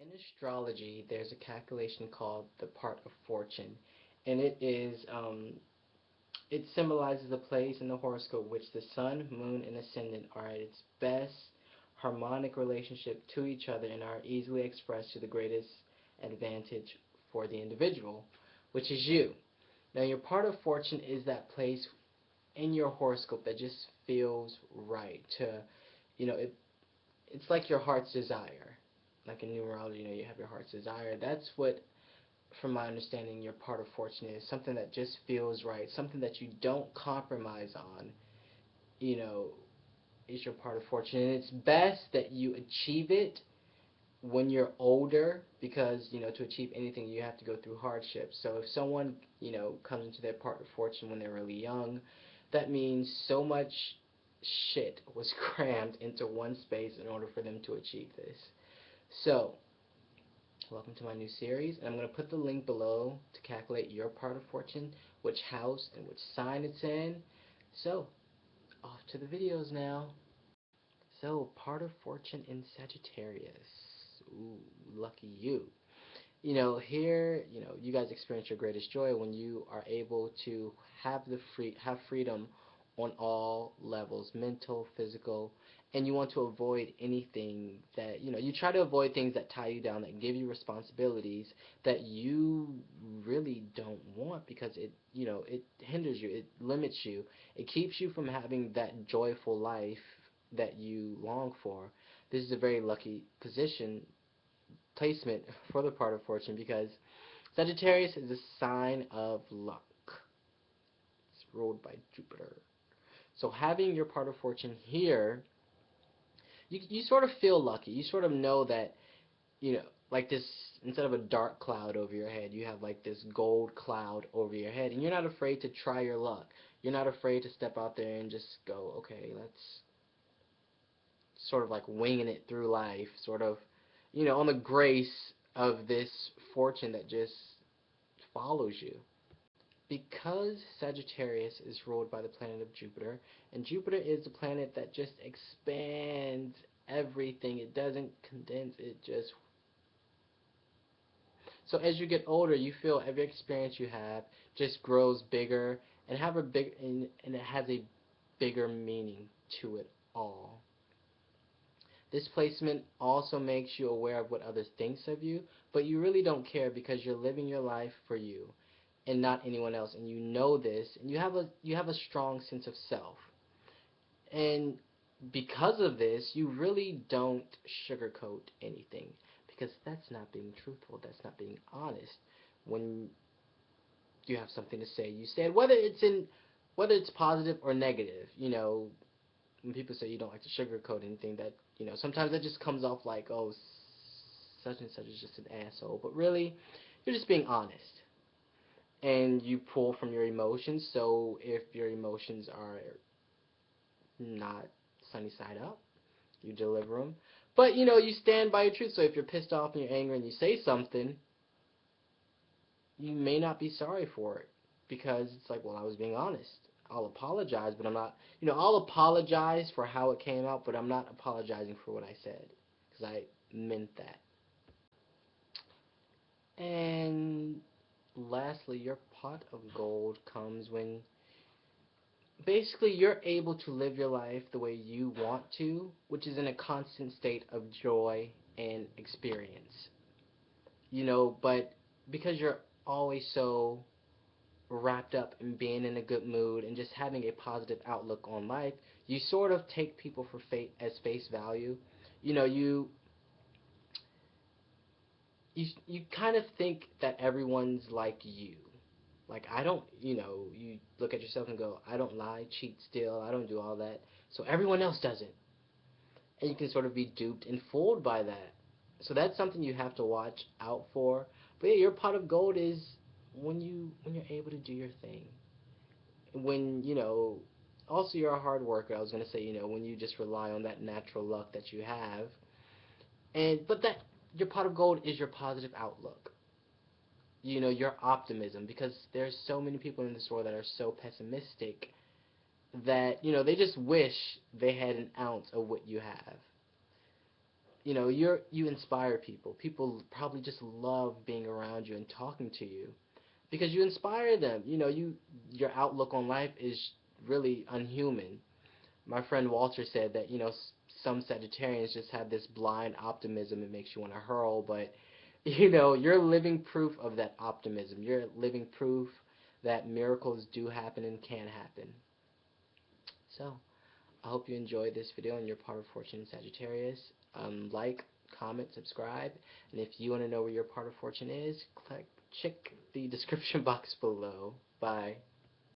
In astrology, there's a calculation called the part of fortune, and it symbolizes a place in the horoscope which the sun, moon, and ascendant are at its best harmonic relationship to each other and are easily expressed to the greatest advantage for the individual, which is you. Now, your part of fortune is that place in your horoscope that just feels right to, it's like your heart's desire. Like in numerology, you have your heart's desire. That's what, from my understanding, your part of fortune is. Something that just feels right. Something that you don't compromise on, you know, is your part of fortune. And it's best that you achieve it when you're older because, to achieve anything, you have to go through hardship. So if someone, comes into their part of fortune when they're really young, that means so much shit was crammed into one space in order for them to achieve this. So, welcome to my new series, and I'm going to put the link below to calculate your part of fortune, which house and which sign it's in. So, off to the videos now. So, part of fortune in Sagittarius. Ooh, lucky you. Here, you guys experience your greatest joy when you are able to have freedom on all levels, mental, physical, and you want to avoid anything that, you try to avoid things that tie you down, that give you responsibilities that you really don't want because it hinders you, it limits you, it keeps you from having that joyful life that you long for. This is a very lucky placement for the part of fortune because Sagittarius is a sign of luck. It's ruled by Jupiter. So having your part of fortune here, you sort of feel lucky. You sort of know that, like this, instead of a dark cloud over your head, you have like this gold cloud over your head, and you're not afraid to try your luck. You're not afraid to step out there and just go, okay, let's sort of like winging it through life, sort of, on the grace of this fortune that just follows you. Because Sagittarius is ruled by the planet of Jupiter, and Jupiter is the planet that just expands everything. It doesn't condense, it just... So as you get older, you feel every experience you have just grows bigger and and it has a bigger meaning to it all. This placement also makes you aware of what others think of you, but you really don't care because you're living your life for you and not anyone else, and you know this, and you have a strong sense of self. And because of this, you really don't sugarcoat anything because that's not being truthful, that's not being honest. When you have something to say, you say it, whether it's positive or negative. When people say you don't like to sugarcoat anything, that sometimes that just comes off like, oh, such and such is just an asshole, but really you're just being honest, and you pull from your emotions. So if your emotions are not sunny side up, you deliver them, but you stand by your truth. So if you're pissed off and you're angry and you say something, you may not be sorry for it because it's like, well, I was being honest. I'll apologize, but I'm not, I'll apologize for how it came out, but I'm not apologizing for what I said because I meant that. And lastly, your pot of gold comes when basically you're able to live your life the way you want to, which is in a constant state of joy and experience. But because you're always so wrapped up in being in a good mood and just having a positive outlook on life, you sort of take people for as face value. You know, you kind of think that everyone's like you. Like, I don't, you look at yourself and go, I don't lie, cheat, steal, I don't do all that. So everyone else does it. And you can sort of be duped and fooled by that. So that's something you have to watch out for. But yeah, your pot of gold is when you're able to do your thing. When, also you're a hard worker. I was going to say, when you just rely on that natural luck that you have. But that your pot of gold is your positive outlook. Your optimism, because there's so many people in this world that are so pessimistic that, they just wish they had an ounce of what you have. you know, you inspire people. People probably just love being around you and talking to you because you inspire them. You know, your outlook on life is really unhuman. My friend Walter said that, you know, some Sagittarians just have this blind optimism. It makes you want to hurl, but you know, you're living proof of that optimism. You're living proof that miracles do happen and can happen. So, I hope you enjoyed this video and you're part of Fortune Sagittarius. Like, comment, subscribe, and if you want to know where your part of Fortune is, check the description box below. Bye.